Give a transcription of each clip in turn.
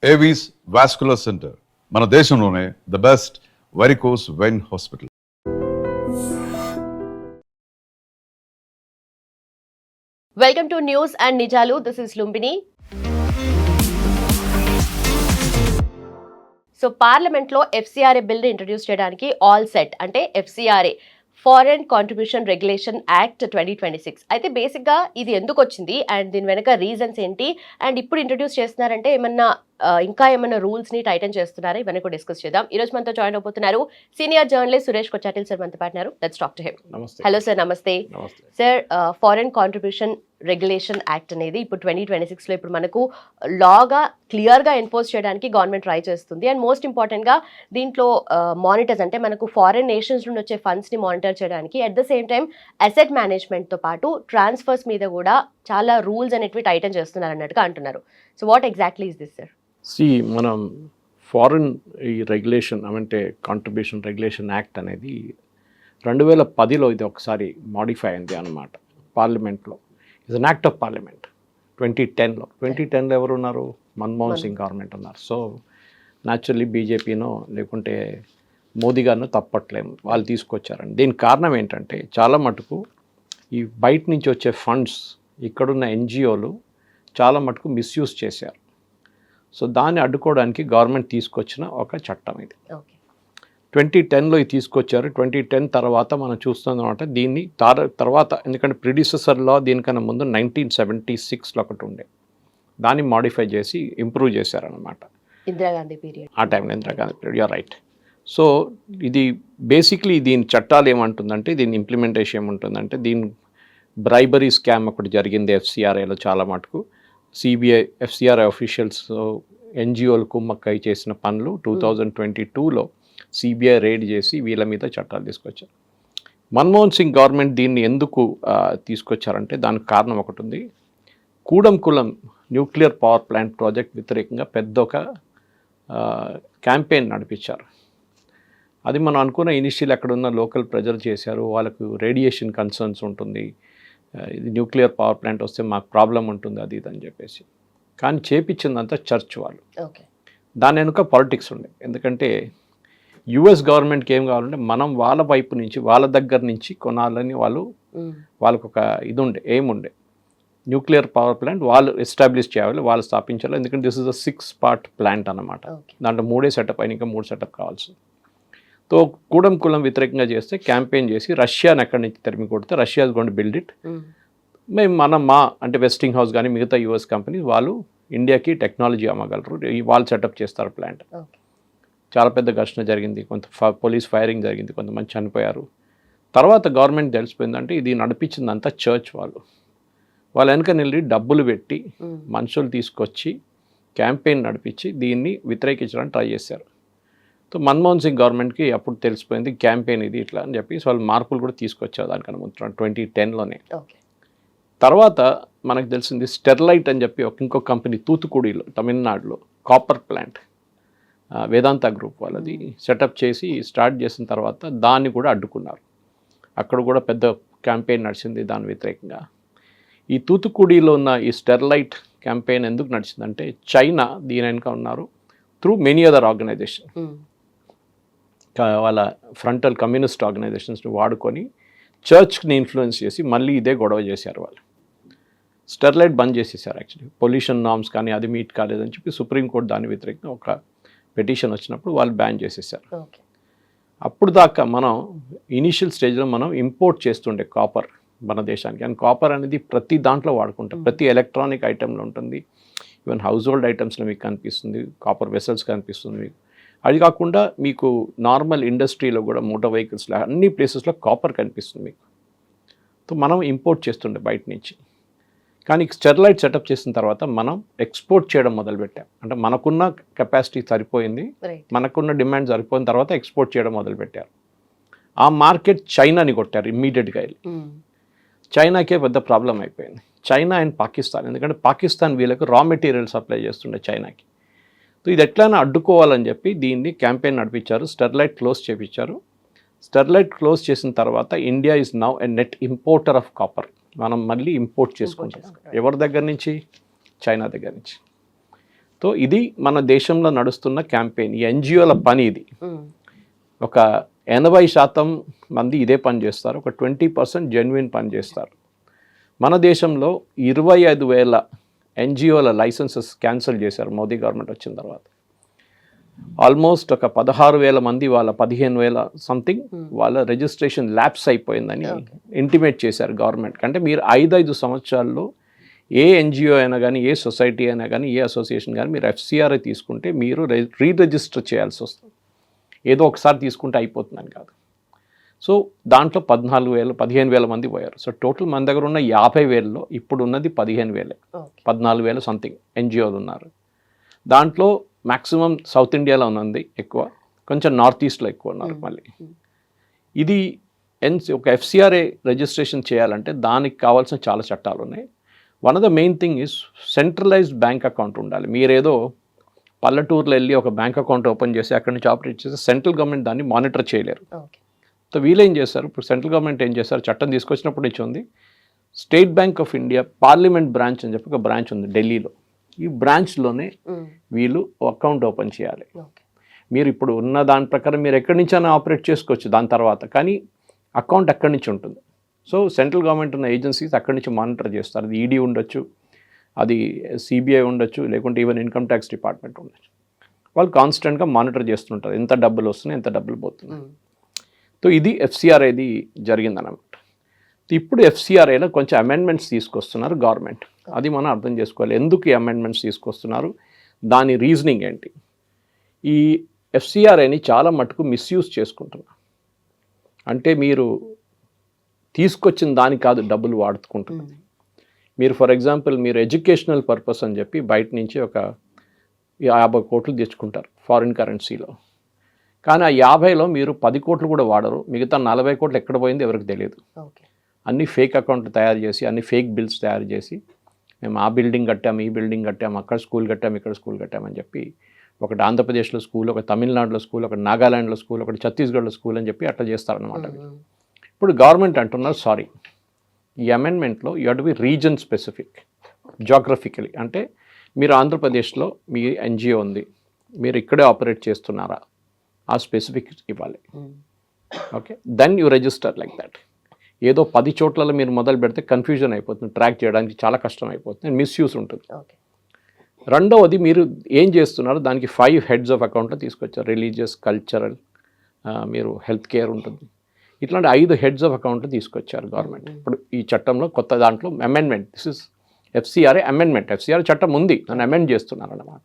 Avis vascular center మన దేశంలోనే the best varicose vein hospital. Welcome to news and Nijalu. This is Lumbini. So పార్లమెంట్లో FCRA bill introduce చేయడానికి all set. అంటే FCRA foreign contribution regulation act 2026. అయితే బేసిక్గా ఇది ఎందుకు వచ్చింది అండ్ దీని వెనక రీజన్స్ ఏంటి అండ్ ఇప్పుడు ఇంట్రడ్యూస్ చేస్తున్నారంటే ఏమన్నా ఇంకా ఏమైనా రూల్స్ని టైటన్ చేస్తున్నారా, ఇవన్నీ కూడా డిస్కస్ చేద్దాం. ఈ రోజు మనతో జాయిన్ అవబోతున్నారు senior journalist Suresh Kochattil sir మనతో పాటున్నారు. Let's talk to him. Hello sir, నమస్తే sir. Foreign contribution regulation act అనేది ఇప్పుడు 2026లో ఇప్పుడు మనకు లాగా క్లియర్గా ఎన్ఫోర్స్ చేయడానికి గవర్నమెంట్ ట్రై చేస్తుంది. అండ్ మోస్ట్ ఇంపార్టెంట్గా దీంట్లో మానిటర్స్ అంటే మనకు ఫారెన్ నేషన్స్ నుండి వచ్చే ఫండ్స్ని మానిటర్ చేయడానికి at the same time asset మేనేజ్మెంట్తో పాటు ట్రాన్స్ఫర్స్ మీద కూడా చాలా రూల్స్ అనేటివి టైటన్ చేస్తున్నారు అన్నట్టుగా అంటున్నారు. So what exactly is this sir? మనం ఫారిన్ ఈ రెగ్యులేషన్ అంటే కాంట్రిబ్యూషన్ రెగ్యులేషన్ యాక్ట్ అనేది 2010లో ఇది ఒకసారి మాడిఫై అయింది అన్నమాట పార్లమెంట్లో. It's an act of parliament. 2010లో ఎవరు ఉన్నారు? మన్మోహన్ సింగ్ గవర్నమెంట్ ఉన్నారు. సో న్యాచురల్లీ బీజేపీనో లేకుంటే మోదీ గారినో తప్పట్లేము, వాళ్ళు తీసుకొచ్చారండి. దీనికి కారణం ఏంటంటే చాలా మటుకు ఈ బయట నుంచి వచ్చే ఫండ్స్ ఇక్కడున్న ఎన్జిఓలు చాలా మటుకు మిస్యూజ్ చేశారు. సో దాన్ని అడ్డుకోవడానికి గవర్నమెంట్ తీసుకొచ్చిన ఒక చట్టం ఇది. 2010లో ఇది తీసుకొచ్చారు. 2010 తర్వాత మనం చూస్తున్నామంటే దీన్ని తర్వాత ఎందుకంటే ప్రిడిసెసర్ లా దీనికన్నా ముందు 1976లో ఒకటి ఉండే, దాన్ని మాడిఫై చేసి ఇంప్రూవ్ చేశారనమాట. ఇందిరాగాంధీ పీరియడ్, ఆ టైంలో Indira Gandhi period. You are right. So ఇది బేసిక్లీ దీని చట్టాలు ఏమంటుందంటే, దీని ఇంప్లిమెంటేషన్ ఏముంటుందంటే, దీని బ్రైబరీ స్కామ్ ఒకటి జరిగింది ఎఫ్సిఆర్ఏలో చాలా మటుకు. సిబిఐ ఎఫ్సిఆర్ఐ ఆఫీషియల్స్ ఎన్జిఓలు కుమ్మక్కై చేసిన పనులు 2022లో సిబిఐ రేడ్ చేసి వీళ్ళ మీద చట్టాలు తీసుకొచ్చారు. మన్మోహన్ సింగ్ గవర్నమెంట్ దీన్ని ఎందుకు తీసుకొచ్చారంటే దానికి కారణం ఒకటి ఉంది. Kudankulam nuclear power plant project వ్యతిరేకంగా పెద్ద ఒక క్యాంపెయిన్ నడిపించారు. అది మనం అనుకున్న ఇనిషియల్ అక్కడున్న లోకల్ ప్రజలు చేశారు. వాళ్ళకు రేడియేషన్ కన్సర్న్స్ ఉంటుంది, ఇది న్యూక్లియర్ పవర్ ప్లాంట్ వస్తే మాకు ప్రాబ్లం ఉంటుంది అది ఇది అని చెప్పేసి. కానీ చేపించిందంతా చర్చ్ వాళ్ళు. దాని వెనుక పాలిటిక్స్ ఉండే. ఎందుకంటే యుఎస్ గవర్నమెంట్కి ఏం కావాలంటే మనం వాళ్ళ వైపు నుంచి వాళ్ళ దగ్గర నుంచి కొనాలని వాళ్ళకు ఒక ఇది ఉండే, ఏముండే న్యూక్లియర్ పవర్ ప్లాంట్ వాళ్ళు ఎస్టాబ్లిష్ చేయాలి, వాళ్ళు స్థాపించాలి. ఎందుకంటే this is a 6-part plant అన్నమాట. దాంట్లో 3 సెటప్ అయినా ఇంకా 3 సెటప్ కావాల్సి. తో కూడంకులం వ్యతిరేకంగా చేస్తే క్యాంపెయిన్ చేసి రష్యాని ఎక్కడి నుంచి తరిమి కొడితే Russia is going to build it. మేము అంటే వెస్టింగ్ హౌస్ కానీ మిగతా యుఎస్ కంపెనీ వాళ్ళు ఇండియాకి టెక్నాలజీ అమ్మగలరు, వాళ్ళు సెటప్ చేస్తారు ప్లాంట్. చాలా పెద్ద ఘర్షణ జరిగింది, కొంత పోలీస్ ఫైరింగ్ జరిగింది, కొంతమంది చనిపోయారు. తర్వాత గవర్నమెంట్ తెలిసిపోయిందంటే ఇది నడిపించిందంతా చర్చ్ వాళ్ళు. వాళ్ళ వెనక నిల్లి డబ్బులు పెట్టి మనుషులు తీసుకొచ్చి క్యాంపెయిన్ నడిపించి దీన్ని వ్యతిరేకించడానికి ట్రై చేశారు. సో మన్మోహన్ సింగ్ గవర్నమెంట్కి అప్పుడు తెలిసిపోయింది క్యాంపెయిన్ ఇది ఇట్లా అని చెప్పి వాళ్ళు మార్పులు కూడా తీసుకొచ్చారు దానికన్నా ముందు 2010లోనే. తర్వాత మనకు తెలిసింది స్టెర్లైట్ అని చెప్పి ఇంకో కంపెనీ తూతుకుడిలో తమిళనాడులో కాపర్ ప్లాంట్ వేదాంత గ్రూప్ వాళ్ళది సెటప్ చేసి స్టార్ట్ చేసిన తర్వాత దాన్ని కూడా అడ్డుకున్నారు. అక్కడ కూడా పెద్ద క్యాంపెయిన్ నడిచింది దాని వ్యతిరేకంగా. ఈ తూతుకుడిలో ఉన్న ఈ స్టెర్లైట్ క్యాంపెయిన్ ఎందుకు నడిచిందంటే చైనా దీని వెనుక ఉన్నారు త్రూ మెనీ అదర్ ఆర్గనైజేషన్. వాళ్ళ ఫ్రంటల్ కమ్యూనిస్ట్ ఆర్గనైజేషన్స్ని వాడుకొని చర్చ్ని ఇన్ఫ్లుయెన్స్ చేసి మళ్ళీ ఇదే గొడవ చేశారు వాళ్ళు. స్టెర్లైట్ బంద్ చేసేసారు. యాక్చువల్లీ పొల్యూషన్ నార్మ్స్ కానీ అది మీట్ కాలేదని చెప్పి సుప్రీంకోర్టు దాని వ్యతిరేకంగా ఒక పెటిషన్ వచ్చినప్పుడు వాళ్ళు బ్యాన్ చేసేసారు. అప్పుడు దాకా మనం ఇనీషియల్ స్టేజ్లో మనం ఇంపోర్ట్ చేస్తుండే కాపర్ మన దేశానికి. అండ్ కాపర్ అనేది ప్రతి దాంట్లో వాడుకుంటాం, ప్రతి ఎలక్ట్రానిక్ ఐటెంలో ఉంటుంది, ఈవెన్ హౌస్ హోల్డ్ ఐటమ్స్లో మీకు కనిపిస్తుంది, కాపర్ వెసల్స్ కనిపిస్తుంది మీకు. అది కాకుండా మీకు నార్మల్ ఇండస్ట్రీలో కూడా మోటార్ వెహికల్స్లో అన్ని ప్లేసెస్లో కాపర్ కనిపిస్తుంది మీకు. సో మనం ఇంపోర్ట్ చేస్తుండే బయట నుంచి. కానీ స్టెర్లైట్ సెటప్ చేసిన తర్వాత మనం ఎక్స్పోర్ట్ చేయడం మొదలుపెట్టాం. అంటే మనకున్న కెపాసిటీ సరిపోయింది, మనకున్న డిమాండ్ సరిపోయిన తర్వాత ఎక్స్పోర్ట్ చేయడం మొదలుపెట్టారు. ఆ మార్కెట్ చైనాని కొట్టారు ఇమ్మీడియట్గా వెళ్ళి. చైనాకే పెద్ద ప్రాబ్లం అయిపోయింది, చైనా అండ్ పాకిస్తాన్. ఎందుకంటే పాకిస్తాన్ వీళ్ళకు రా మెటీరియల్ సప్లై చేస్తుండే చైనాకి. సో ఇది ఎట్లయినా అడ్డుకోవాలని చెప్పి దీన్ని క్యాంపెయిన్ నడిపించారు, స్టెర్లైట్ క్లోజ్ చేయించారు. స్టెర్లైట్ క్లోజ్ చేసిన తర్వాత India is now a net importer of copper. మనం మళ్ళీ ఇంపోర్ట్ చేసుకుంటాం. ఎవరి దగ్గర నుంచి? చైనా దగ్గర నుంచి. సో ఇది మన దేశంలో నడుస్తున్న క్యాంపెయిన్, ఈ ఎన్జిఓల పని ఇది. ఒక 80% మంది ఇదే పని చేస్తారు, ఒక 20% జెన్యున్ పని చేస్తారు. మన దేశంలో 25,000 ఎన్జిఓల లైసెన్సెస్ క్యాన్సిల్ చేశారు మోదీ గవర్నమెంట్ వచ్చిన తర్వాత. ఆల్మోస్ట్ ఒక 16,000 మంది వాళ్ళ 15,000 సంథింగ్ వాళ్ళ రిజిస్ట్రేషన్ ల్యాప్స్ అయిపోయిందని ఇంటిమేట్ చేశారు గవర్నమెంట్. అంటే మీరు 5 సంవత్సరాల్లో ఏ ఎన్జిఓ అయినా కానీ, ఏ సొసైటీ అయినా కానీ, ఏ అసోసియేషన్ కానీ మీరు ఎఫ్సిఆర్ఐ తీసుకుంటే మీరు రిజిస్టర్ చేయాల్సి వస్తుంది. ఏదో ఒకసారి తీసుకుంటే అయిపోతుందని కాదు. సో దాంట్లో 15,000 మంది పోయారు. సో టోటల్ మన దగ్గర ఉన్న 50,000లో ఇప్పుడు ఉన్నది 15,000, 14,000 సంథింగ్ ఎన్జిఓలు ఉన్నారు. దాంట్లో మ్యాక్సిమం సౌత్ ఇండియాలో ఉన్నది ఎక్కువ, కొంచెం నార్త్ ఈస్ట్లో ఎక్కువ ఉన్నారు. మళ్ళీ ఇది ఒక ఎఫ్సిఆర్ఏ రిజిస్ట్రేషన్ చేయాలంటే దానికి కావాల్సిన చాలా చట్టాలు ఉన్నాయి. One of the main thing is centralized bank account ఉండాలి. మీరేదో పల్లెటూరులో వెళ్ళి ఒక బ్యాంక్ అకౌంట్ ఓపెన్ చేసి అక్కడి నుంచి ఆపరేట్ చేసి సెంట్రల్ గవర్నమెంట్ దాన్ని మానిటర్ చేయలేరు. సో వీళ్ళు ఏం చేస్తారు, ఇప్పుడు సెంట్రల్ గవర్నమెంట్ ఏం చేస్తారు, చట్టం తీసుకొచ్చినప్పుడు ఇచ్చి ఉంది. State bank of India parliament branch అని చెప్పి ఒక బ్రాంచ్ ఉంది ఢిల్లీలో. ఈ బ్రాంచ్లోనే వీళ్ళు అకౌంట్ ఓపెన్ చేయాలి. మీరు ఇప్పుడు ఉన్న దాని ప్రకారం మీరు ఎక్కడి నుంచైనా ఆపరేట్ చేసుకోవచ్చు దాని తర్వాత, కానీ అకౌంట్ అక్కడి నుంచి ఉంటుంది. సో సెంట్రల్ గవర్నమెంట్ ఉన్న ఏజెన్సీస్ అక్కడి నుంచి మానిటర్ చేస్తారు. అది ఈడీ ఉండొచ్చు, అది సిబిఐ ఉండొచ్చు, లేకుంటే ఈవెన్ ఇన్కమ్ ట్యాక్స్ డిపార్ట్మెంట్ ఉండొచ్చు. వాళ్ళు కాన్స్టెంట్గా మానిటర్ చేస్తుంటారు ఎంత డబ్బులు వస్తున్నాయి, ఎంత డబ్బులు పోతున్నాయి. సో ఇది ఎఫ్సిఆర్ఐది జరిగిందన్నమాట. ఇప్పుడు ఎఫ్సిఆర్ఐలో కొంచెం అమెండ్మెంట్స్ తీసుకొస్తున్నారు గవర్నమెంట్. అది మనం అర్థం చేసుకోవాలి, ఎందుకు ఈ అమెండ్మెంట్స్ తీసుకొస్తున్నారు, దాని రీజనింగ్ ఏంటి. ఈ ఎఫ్సిఆర్ఐని చాలా మటుకు మిస్యూజ్ చేసుకుంటున్నారు. అంటే మీరు తీసుకొచ్చిన దాని కాదు డబ్బులు వాడుకుంటున్నది. మీరు ఫర్ ఎగ్జాంపుల్ మీరు ఎడ్యుకేషనల్ పర్పస్ అని చెప్పి బయట నుంచి ఒక 50 కోట్లు తెచ్చుకుంటారు ఫారిన్ కరెన్సీలో, కానీ ఆ 50లో మీరు 10 కోట్లు కూడా వాడరు. మిగతా 40 కోట్లు ఎక్కడ పోయింది ఎవరికి తెలియదు. అన్ని ఫేక్ అకౌంట్లు తయారు చేసి, అన్ని ఫేక్ బిల్స్ తయారు చేసి, మేము ఆ బిల్డింగ్ కట్టాము, ఈ బిల్డింగ్ కట్టాము, అక్కడ స్కూల్ కట్టాము, ఇక్కడ స్కూల్ కట్టామని చెప్పి, ఒకటి ఆంధ్రప్రదేశ్లో స్కూల్, ఒక తమిళనాడులో స్కూల్, ఒకటి నాగాలాండ్లో స్కూల్, ఒకటి ఛత్తీస్గఢ్లో స్కూల్ అని చెప్పి అట్లా చేస్తారనమాట. ఇప్పుడు గవర్నమెంట్ అంటున్నారు సారీ, ఈ అమెండ్మెంట్లో you have to be reason specific, geographically. అంటే మీరు ఆంధ్రప్రదేశ్లో మీ ఎన్జిఓ ఉంది, మీరు ఇక్కడే ఆపరేట్ చేస్తున్నారా, ఆ స్పెసిఫిక్ ఇవ్వాలి. Okay, then you register like that. ఏదో 10 చోట్లలో మీరు మొదలు పెడితే కన్ఫ్యూజన్ అయిపోతుంది, ట్రాక్ చేయడానికి చాలా కష్టం అయిపోతుంది, మిస్యూజ్ ఉంటుంది. రెండవది మీరు ఏం చేస్తున్నారో దానికి 5 హెడ్స్ ఆఫ్ అకౌంట్లో తీసుకొచ్చారు. రిలీజియస్, కల్చరల్, మీరు హెల్త్ కేర్ ఉంటుంది, ఇట్లాంటి 5 హెడ్స్ ఆఫ్ అకౌంట్లో తీసుకొచ్చారు గవర్నమెంట్. ఇప్పుడు ఈ చట్టంలో కొత్త దాంట్లో amendment, this is FCRA amendment. FCRA చట్టం ఉంది, దాన్ని అమెండ్ చేస్తున్నారు అన్నమాట.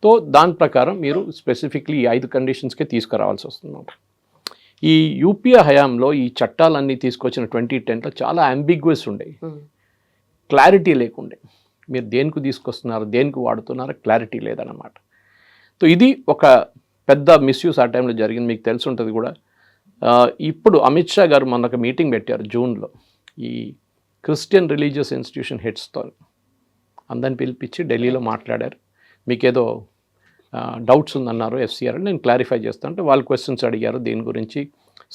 సో దాని ప్రకారం మీరు స్పెసిఫిక్లీ ఈ 5 కండిషన్స్కే తీసుకురావాల్సి వస్తుందన్నమాట. ఈ యూపీఏ హయాంలో ఈ చట్టాలన్నీ తీసుకొచ్చిన 2010లో చాలా అంబిగ్వస్ ఉండేవి, క్లారిటీ లేకుండే. మీరు దేనికి తీసుకొస్తున్నారు, దేనికి వాడుతున్నారు, క్లారిటీ లేదన్నమాట. సో ఇది ఒక పెద్ద మిస్యూస్ ఆ టైంలో జరిగింది, మీకు తెలిసి ఉంటుంది కూడా. ఇప్పుడు అమిత్ షా గారు మొన్న ఒక మీటింగ్ పెట్టారు జూన్లో, ఈ క్రిస్టియన్ రిలీజియస్ ఇన్స్టిట్యూషన్ హెడ్స్తో అందరిని పిలిపించి ఢిల్లీలో మాట్లాడారు. మీకేదో డౌట్స్ ఉందన్నారు ఎఫ్సిఆర్, నేను క్లారిఫై చేస్తాను అంటే వాళ్ళు క్వశ్చన్స్ అడిగారు దీని గురించి,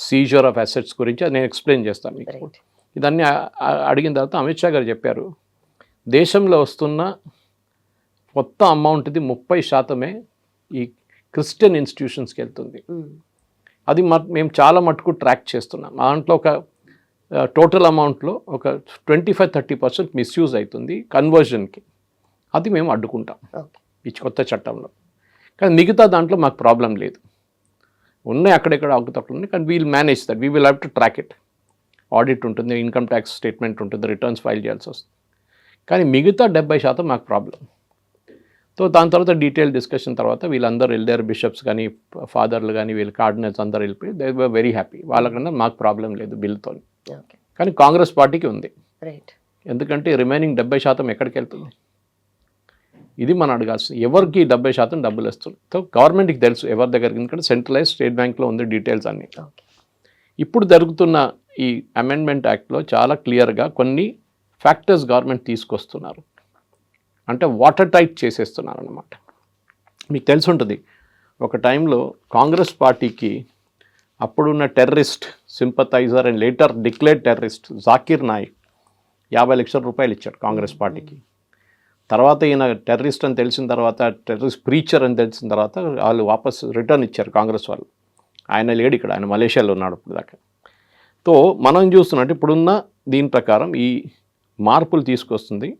సీజర్ ఆఫ్ అసెట్స్ గురించి, అది నేను ఎక్స్ప్లెయిన్ చేస్తాను మీకు. ఇదన్నీ అడిగిన తర్వాత అమిత్ షా గారు చెప్పారు, దేశంలో వస్తున్న మొత్తం అమౌంట్ది 30% ఈ క్రిస్టియన్ ఇన్స్టిట్యూషన్స్కి వెళ్తుంది. అది మేము చాలా మటుకు ట్రాక్ చేస్తున్నాం. దాంట్లో ఒక టోటల్ అమౌంట్లో ఒక 25-30% మిస్యూజ్ అవుతుంది కన్వర్జన్కి. అది మేము అడ్డుకుంటాం ఈ కొత్త చట్టంలో. కానీ మిగతా దాంట్లో మాకు ప్రాబ్లం లేదు, ఉన్నాయి అక్కడెక్కడ అవకతవకలు ఉన్నాయి, కానీ we'll manage that, we will have to track it. Audit ఉంటుంది, ఇన్కమ్ ట్యాక్స్ స్టేట్మెంట్ ఉంటుంది, రిటర్న్స్ ఫైల్ చేయాల్సి వస్తుంది. కానీ మిగతా 70% మాకు ప్రాబ్లం. సో దాని తర్వాత డీటెయిల్ డిస్కషన్ తర్వాత వీళ్ళందరూ వెళ్ళారు, బిషప్స్ కానీ ఫాదర్లు కానీ వీళ్ళు కార్డినల్స్ అందరూ వెళ్ళిపోయి దే వర్ వెరీ హ్యాపీ. వాళ్ళకన్నా మాకు ప్రాబ్లం లేదు బిల్తో. కానీ కాంగ్రెస్ పార్టీకి ఉంది, ఎందుకంటే రిమైనింగ్ 70% ఎక్కడికి వెళ్తుంది, ఇది మనం అడగాల్సింది. ఎవరికి 70% డబ్బులు వస్తుంది. సో గవర్నమెంట్కి తెలుసు ఎవరి దగ్గరికి, ఎందుకంటే సెంట్రలైజ్ స్టేట్ బ్యాంక్లో ఉంది డీటెయిల్స్ అన్నీ. ఇప్పుడు జరుగుతున్న ఈ అమెండ్మెంట్ యాక్ట్లో చాలా క్లియర్గా కొన్ని ఫ్యాక్టర్స్ గవర్నమెంట్ తీసుకొస్తున్నారు, అంటే వాటర్ టైట్ చేసేస్తున్నారు అన్నమాట. మీకు తెలిసి ఉంటుంది ఒక టైంలో కాంగ్రెస్ పార్టీకి అప్పుడున్న terrorist sympathizer and later declared terrorist Zakir Naik 50 లక్షల రూపాయలు ఇచ్చాడు కాంగ్రెస్ పార్టీకి. తర్వాత ఈయన టెర్రరిస్ట్ అని తెలిసిన తర్వాత, టెర్రరిస్ట్ ప్రీచర్ అని తెలిసిన తర్వాత వాళ్ళు వాపస్ రిటర్న్ ఇచ్చారు కాంగ్రెస్ వాళ్ళు. ఆయన లేడు ఇక్కడ, ఆయన మలేషియాలో ఉన్నాడు ఇప్పుడు దాకా. సో మనం చూస్తున్నట్టు ఇప్పుడున్న దీని ప్రకారం ఈ మార్పులు తీసుకొస్తుంది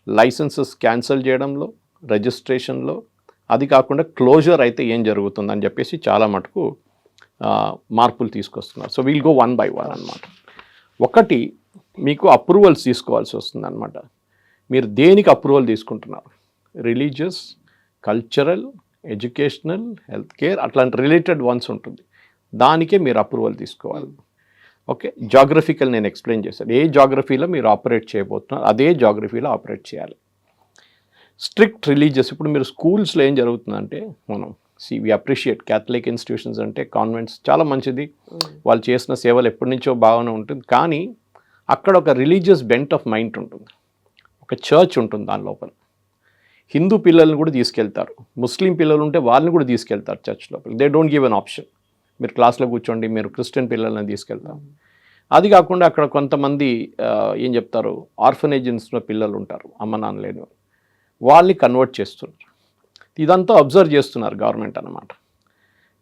లైసెన్సెస్ క్యాన్సిల్ చేయడంలో, రిజిస్ట్రేషన్లో, అది కాకుండా క్లోజర్ అయితే ఏం జరుగుతుందని చెప్పేసి చాలా మటుకు మార్పులు తీసుకొస్తున్నారు. సో వీల్ గో 1 by 1 అనమాట. ఒకటి, మీకు అప్రూవల్స్ తీసుకోవాల్సి వస్తుంది అనమాట. మీరు దేనికి అప్రూవల్ తీసుకుంటున్నారు? Religious, cultural, educational, health care, అట్లాంటి రిలేటెడ్ వన్స్ ఉంటుంది, దానికే మీరు అప్రూవల్ తీసుకోవాలి. ఓకే, జాగ్రఫికల్ నేను ఎక్స్ప్లెయిన్ చేశాను. ఏ జాగ్రఫీలో మీరు ఆపరేట్ చేయబోతున్నారు అదే జాగ్రఫీలో ఆపరేట్ చేయాలి. స్ట్రిక్ట్ రిలీజియస్, ఇప్పుడు మీరు స్కూల్స్లో ఏం జరుగుతుందంటే, మనం వి అప్రిషియేట్ క్యాథలిక్ ఇన్స్టిట్యూషన్స్ అంటే కాన్వెంట్స్ చాలా మంచిది, వాళ్ళు చేసిన సేవలు ఎప్పటి నుంచో బాగానే ఉంటుంది. కానీ అక్కడ ఒక రిలీజియస్ బెంట్ ఆఫ్ మైండ్ ఉంటుంది, ఒక చర్చ్ ఉంటుంది దాని లోపల. హిందూ పిల్లల్ని కూడా తీసుకెళ్తారు, ముస్లిం పిల్లలు ఉంటే వాళ్ళని కూడా తీసుకెళ్తారు చర్చ్ లోపల. They don't give an option, మీరు క్లాస్లో కూర్చోండి, మీరు క్రిస్టియన్ పిల్లల్ని తీసుకెళ్తాం. అది కాకుండా అక్కడ కొంతమంది ఏం చెప్తారు, ఆర్ఫనేజెన్స్లో పిల్లలు ఉంటారు, అమ్మ నాన్న లేని వాళ్ళని కన్వర్ట్ చేస్తున్నారు. ఇదంతా అబ్జర్వ్ చేస్తున్నారు గవర్నమెంట్ అన్నమాట.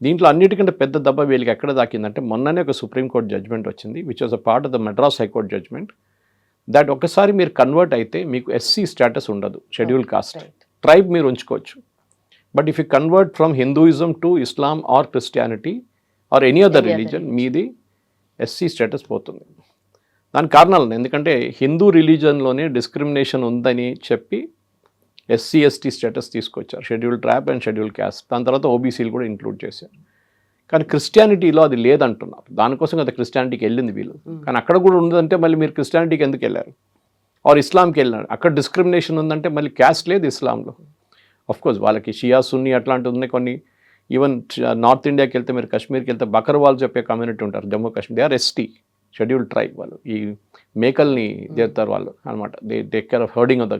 దీంట్లో అన్నిటికంటే పెద్ద దెబ్బ వీళ్ళకి ఎక్కడ దాకిందంటే, మొన్ననే ఒక సుప్రీంకోర్టు జడ్జ్మెంట్ వచ్చింది, which was a part of the Madras high court judgement, that ఒకసారి మీరు కన్వర్ట్ అయితే మీకు ఎస్సీ స్టేటస్ ఉండదు, షెడ్యూల్ కాస్ట్, ట్రైబ్ మీరు ఉంచుకోవచ్చు. But if you convert from Hinduism to Islam or Christianity or any other religion, మీది SC status పోతుంది. దానికి కారణాలు ఉన్నాయి. ఎందుకంటే హిందూ రిలీజన్లోనే డిస్క్రిమినేషన్ ఉందని చెప్పి ఎస్సీ ఎస్టీ స్టేటస్ తీసుకొచ్చారు, schedule tribe and schedule caste. దాని తర్వాత ఓబీసీలు కూడా ఇంక్లూడ్ చేశారు. కానీ క్రిస్టియానిటీలో అది లేదంటున్నారు, దానికోసం కదా క్రిస్టియానిటీకి వెళ్ళింది వీళ్ళు. కానీ అక్కడ కూడా ఉండదంటే మళ్ళీ మీరు క్రిస్టియానిటీకి ఎందుకు వెళ్ళారు, ఆర్ ఇస్లాంకి వెళ్ళారు? అక్కడ డిస్క్రిమినేషన్ ఉందంటే మళ్ళీ క్యాస్ట్ లేదు ఇస్లాంలో. కోర్స్ వాళ్ళకి షియా సున్నీ అట్లాంటివి ఉన్నాయి కొన్ని. ఈవెన్ నార్త్ ఇండియాకి వెళ్తే, మీరు కాశ్మీర్కి వెళ్తే బకర్వాల్ చెప్పే కమ్యూనిటీ ఉంటారు Jammu Kashmir, they are ST schedule tribe. వాళ్ళు ఈ మేకల్ని చేస్తారు వాళ్ళు అనమాట, they take care of herding of the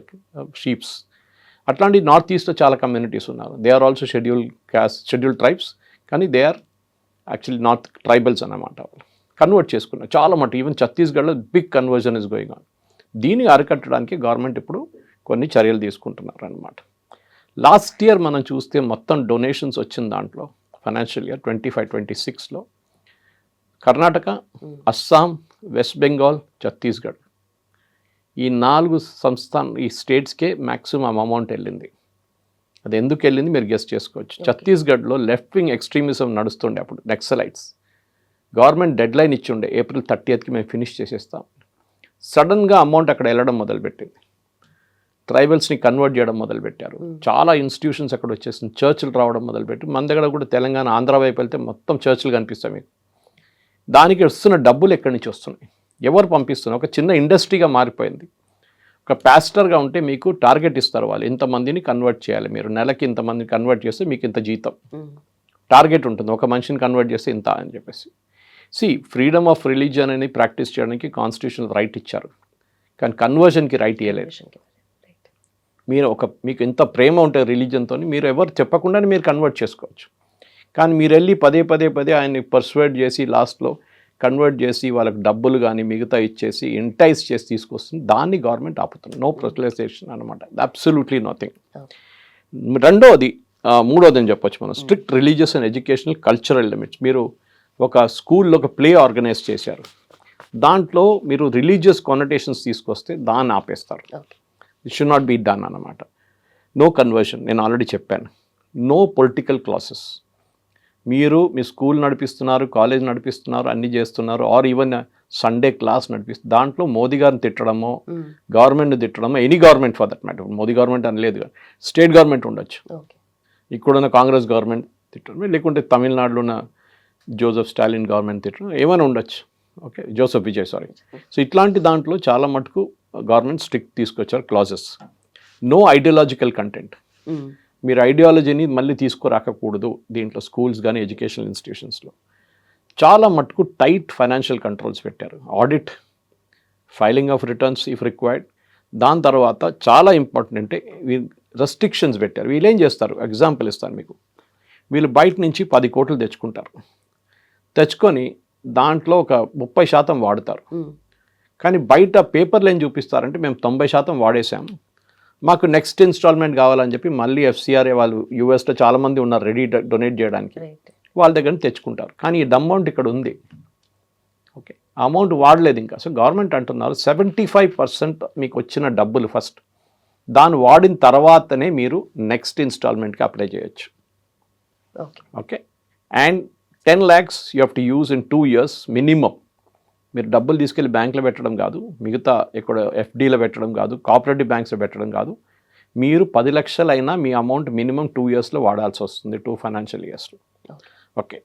sheeps. అట్లాంటి నార్త్ ఈస్ట్లో చాలా కమ్యూనిటీస్ ఉన్నారు, they are also schedule caste, schedule tribes, కానీ they are actually north tribals అన్నమాట. వాళ్ళు కన్వర్ట్ చేసుకున్నారు చాలా మటు. ఈవెన్ ఛత్తీస్గఢ్లో big conversion is going on. దీన్ని అరికట్టడానికి గవర్నమెంట్ ఇప్పుడు కొన్ని చర్యలు తీసుకుంటున్నారు అన్నమాట. లాస్ట్ ఇయర్ మనం చూస్తే మొత్తం డొనేషన్స్ వచ్చిన దాంట్లో ఫైనాన్షియల్ ఇయర్ 25-26లో కర్ణాటక, అస్సాం, వెస్ట్ బెంగాల్, ఛత్తీస్గఢ్, ఈ 4 ఈ స్టేట్స్కే మ్యాక్సిమం అమౌంట్ వెళ్ళింది. అది ఎందుకు వెళ్ళింది మీరు గెస్ట్ చేసుకోవచ్చు. ఛత్తీస్గఢ్లో లెఫ్ట్ వింగ్ ఎక్స్ట్రీమిజం నడుస్తుండే అప్పుడు, Naxalites. Government dead line ఇచ్చిండే, April 30కి మేము ఫినిష్ చేసేస్తాం. సడన్గా అమౌంట్ అక్కడ వెళ్ళడం మొదలుపెట్టింది, ట్రైబల్స్ని కన్వర్ట్ చేయడం మొదలుపెట్టారు. చాలా ఇన్స్టిట్యూషన్స్ అక్కడ వచ్చేసింది, చర్చిలు రావడం మొదలుపెట్టి. మన దగ్గర కూడా తెలంగాణ, ఆంధ్ర వైపు వెళ్తే మొత్తం చర్చిలు కనిపిస్తాయి మీకు. దానికి వస్తున్న డబ్బులు ఎక్కడి నుంచి వస్తున్నాయి, ఎవరు పంపిస్తున్నారు? ఒక చిన్న ఇండస్ట్రీగా మారిపోయింది. ఒక పాస్టర్గా ఉంటే మీకు టార్గెట్ ఇస్తారు, వాళ్ళు ఇంతమందిని కన్వర్ట్ చేయాలి, మీరు నెలకి ఇంతమందిని కన్వర్ట్ చేస్తే మీకు ఇంత జీతం టార్గెట్ ఉంటుంది, ఒక మనిషిని కన్వర్ట్ చేస్తే ఇంత అని చెప్పేసి. ఫ్రీడమ్ ఆఫ్ రిలీజియన్ అని ప్రాక్టీస్ చేయడానికి కాన్స్టిట్యూషనల్ రైట్ ఇచ్చారు, కానీ కన్వర్షన్కి రైట్ ఇవ్వలేదు. మీరు మీకు ఎంత ప్రేమ ఉంటే రిలీజన్తో, మీరు ఎవరు చెప్పకుండానే మీరు కన్వర్ట్ చేసుకోవచ్చు. కానీ మీరు వెళ్ళి పదే ఆయన్ని పర్సువేడ్ చేసి లాస్ట్లో కన్వర్ట్ చేసి వాళ్ళకి డబ్బులు కానీ మిగతా ఇచ్చేసి ఎంటైజ్ చేసి తీసుకొస్తుంది, దాన్ని గవర్నమెంట్ ఆపుతుంది. నో ప్రొటలైజేషన్ అనమాట, అబ్సల్యూట్లీ నథింగ్. మూడోది అని చెప్పొచ్చు మనం, strict religious and educational cultural limits. మీరు ఒక స్కూల్లో ఒక ప్లే ఆర్గనైజ్ చేశారు, దాంట్లో మీరు రిలీజియస్ కానటేషన్స్ తీసుకొస్తే దాన్ని ఆపేస్తారు. It should not be done అన్నమాట. నో కన్వర్షన్, నేను ఆల్రెడీ చెప్పాను. No political classes. మీరు మీ స్కూల్ నడిపిస్తున్నారు, కాలేజ్ నడిపిస్తున్నారు, అన్నీ చేస్తున్నారు, ఆర్ ఈవెన్ సండే క్లాస్ నడిపిస్తున్నారు, దాంట్లో మోదీ గారిని తిట్టడమో, గవర్నమెంట్ని తిట్టడమో, any government for that matter, Modi government అని లేదు, స్టేట్ గవర్నమెంట్ ఉండొచ్చు, ఇక్కడున్న కాంగ్రెస్ గవర్నమెంట్ తిట్టడం, లేకుంటే తమిళనాడులో ఉన్న జోసెఫ్ స్టాలిన్ గవర్నమెంట్ తిట్టడం, ఏమైనా ఉండొచ్చు. Okay, Joseph Vijay sorry. So ఇట్లాంటి దాంట్లో చాలా మటుకు గవర్నమెంట్ స్ట్రిక్ట్ తీసుకొచ్చారు క్లాజెస్. No ideological content. మీరు ఐడియాలజీని మళ్ళీ తీసుకురాకూడదు దీంట్లో, స్కూల్స్ కానీ ఎడ్యుకేషనల్ ఇన్స్టిట్యూషన్స్లో. చాలా మటుకు టైట్ ఫైనాన్షియల్ కంట్రోల్స్ పెట్టారు. Audit, filing of returns if required. దాని తర్వాత చాలా ఇంపార్టెంట్ అంటే రెస్ట్రిక్షన్స్ పెట్టారు. వీళ్ళు ఏం చేస్తారు, ఎగ్జాంపుల్ ఇస్తాను మీకు. వీళ్ళు బయట నుంచి 10 కోట్లు తెచ్చుకుంటారు, తెచ్చుకొని దాంట్లో ఒక 30% వాడతారు. కానీ బయట పేపర్లు ఏం చూపిస్తారంటే మేము 90% వాడేసాం, మాకు నెక్స్ట్ ఇన్స్టాల్మెంట్ కావాలని చెప్పి మళ్ళీ ఎఫ్సిఆర్ఏ వాళ్ళు యూఎస్లో చాలామంది ఉన్నారు రెడీ డొనేట్ చేయడానికి, రైట్. వాళ్ళ దగ్గర నుంచి తెచ్చుకుంటారు. కానీ ఈ అమౌంట్ ఇక్కడ ఉంది, ఓకే, ఆ అమౌంట్ వాడలేదు ఇంకా. సో గవర్నమెంట్ అంటున్నారు 75% మీకు వచ్చిన డబ్బులు ఫస్ట్, దాన్ని వాడిన తర్వాతనే మీరు నెక్స్ట్ ఇన్స్టాల్మెంట్కి అప్లై చేయొచ్చు. Okay. Okay, and 10 lakhs you have to use in 2 years minimum. మీరు డబ్బులు తీసుకెళ్ళి బ్యాంకులో పెట్టడం కాదు, మిగతా ఇక్కడ ఎఫ్డీలో పెట్టడం కాదు, కోఆపరేటివ్ బ్యాంక్స్లో పెట్టడం కాదు. మీరు 10 లక్షలైనా మీ అమౌంట్ మినిమం 2 yearsలో వాడాల్సి వస్తుంది, 2 financial yearsలో. ఓకే,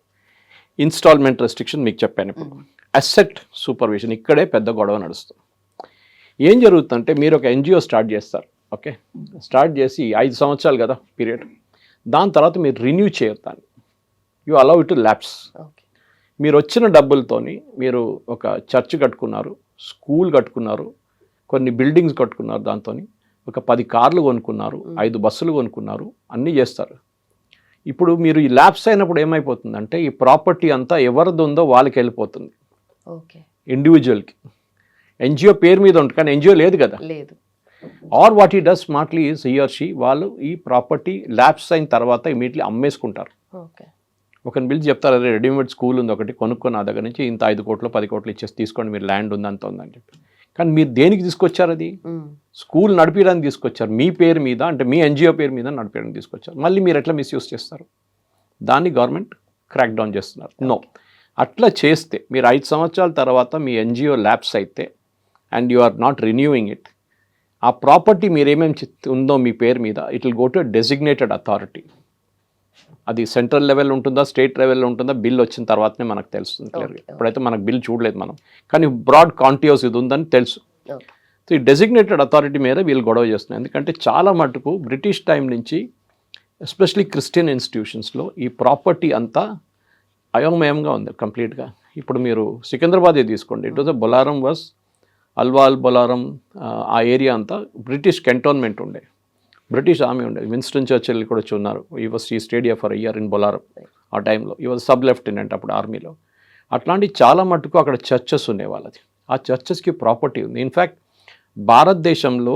ఇన్స్టాల్మెంట్ రెస్ట్రిక్షన్ మీకు చెప్పాను. ఇప్పుడు అసెట్ సూపర్విజన్, ఇక్కడే పెద్ద గొడవ నడుస్తుంది. ఏం జరుగుతుందంటే మీరు ఒక ఎన్జిఓ స్టార్ట్ చేస్తారు, ఓకే, స్టార్ట్ చేసి 5 సంవత్సరాలు కదా పీరియడ్, దాని తర్వాత మీరు రిన్యూ చేయరు దాన్ని, you allow it to lapse. Okay. మీరు వచ్చిన డబ్బులతోని మీరు ఒక చర్చ్ కట్టుకున్నారు, స్కూల్ కట్టుకున్నారు, కొన్ని బిల్డింగ్స్ కట్టుకున్నారు, దాంతో ఒక 10 కార్లు కొనుక్కున్నారు, 5 బస్సులు కొనుక్కున్నారు, అన్నీ చేస్తారు. ఇప్పుడు మీరు ఈ ల్యాప్స్ అయినప్పుడు ఏమైపోతుందంటే ఈ ప్రాపర్టీ అంతా ఎవరిది ఉందో వాళ్ళకి వెళ్ళిపోతుంది, ఓకే, ఇండివిజువల్కి. ఎన్జిఓ పేరు మీద ఉంటుంది కానీ ఎన్జిఓ లేదు కదా. లేదు. ఆర్ వాట్ ఈ does smartly is he or she, వాళ్ళు ఈ ప్రాపర్టీ ల్యాప్స్ అయిన తర్వాత ఇమీడియట్లీ అమ్మేసుకుంటారు. ఓకే. ఒకరిని పిలిచి చెప్తారు, అదే రెడీమేడ్ స్కూల్ ఉంది ఒకటి కొనుక్కొని నా దగ్గర నుంచి ఇంత 5 కోట్లు 10 కోట్లు ఇచ్చేసి తీసుకోండి, మీరు ల్యాండ్ ఉంది అంత ఉందని చెప్పి. కానీ మీరు దేనికి తీసుకొచ్చారు? అది స్కూల్ నడిపించడానికి తీసుకొచ్చారు, మీ పేరు మీద, అంటే మీ ఎన్జిఓ పేరు మీద నడిపించడానికి తీసుకొచ్చారు. మళ్ళీ మీరు ఎట్లా మిస్యూజ్ చేస్తారు? దాన్ని గవర్నమెంట్ క్రాక్ డౌన్ చేస్తున్నారు. నో, అట్లా చేస్తే మీరు 5 సంవత్సరాల తర్వాత మీ ఎన్జిఓ ల్యాప్స్ అయితే and you are not renewing it, ఆ ప్రాపర్టీ మీరేమేమి ఉందో మీ పేరు మీద it will go to designated authority. అది సెంట్రల్ లెవెల్ ఉంటుందా, స్టేట్ లెవెల్లో ఉంటుందా, బిల్ వచ్చిన తర్వాతనే మనకు తెలుస్తుంది క్లియర్గా. ఇప్పుడైతే మనకు బిల్ చూడలేదు మనం, కానీ బ్రాడ్ కాంటియోస్ ఇది ఉందని తెలుసు. సో ఈ డెసిగ్నేటెడ్ అథారిటీ మీద వీళ్ళు గొడవ చేస్తున్నారు. ఎందుకంటే చాలా మటుకు బ్రిటిష్ టైం నుంచి ఎస్పెషలీ క్రిస్టియన్ ఇన్స్టిట్యూషన్స్లో ఈ ప్రాపర్టీ అంతా అయోమయంగా ఉంది కంప్లీట్గా. ఇప్పుడు మీరు సికింద్రాబాదే తీసుకోండి, it was Bolarum was Alwal Bolarum, ఆ ఏరియా అంతా బ్రిటిష్ కంటోన్మెంట్ ఉండే, బ్రిటిష్ ఆర్మీ ఉండేది. విన్స్టన్ చర్చిల్ కూడా ఉన్నారు, ఈ స్టేడియా ఫర్ ఇయర్ ఇన్ బొలారం. ఆ టైంలో ఈ వాజ్ సబ్ లెఫ్టినెంట్ అప్పుడు ఆర్మీలో. అట్లాంటి చాలా మటుకు అక్కడ చర్చెస్ ఉండే వాళ్ళది. ఆ చర్చెస్కి ప్రాపర్టీ ఉంది. ఇన్ఫ్యాక్ట్ భారతదేశంలో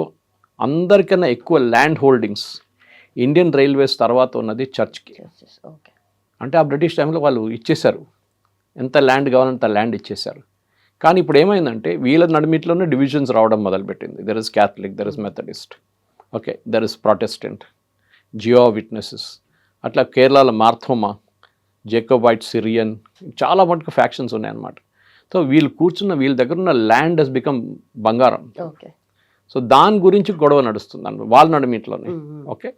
అందరికన్నా ఎక్కువ ల్యాండ్ హోల్డింగ్స్ ఇండియన్ రైల్వేస్ తర్వాత ఉన్నది చర్చ్కి. అంటే ఆ బ్రిటిష్ టైంలో వాళ్ళు ఇచ్చేశారు, ఎంత ల్యాండ్ కావాలంటే ల్యాండ్ ఇచ్చేశారు. కానీ ఇప్పుడు ఏమైందంటే వీళ్ళ నడిమిట్లోనే డివిజన్స్ రావడం మొదలుపెట్టింది. There is Catholic, there is Methodist, okay, there is Protestant, Jehovah's witnesses, అట్లా కేరళలో మార్థోమా, జేకోబైట్, సిరియన్, చాలా మటుకు ఫ్యాక్షన్స్ ఉన్నాయన్నమాట. సో వీళ్ళు కూర్చున్న వీళ్ళ దగ్గర ఉన్న ల్యాండ్ హెస్ బికమ్ బంగారం. సో దాని గురించి గొడవ నడుస్తుంది అన్నమాట వాళ్ళ నడిమిట్లోనే. ఓకే,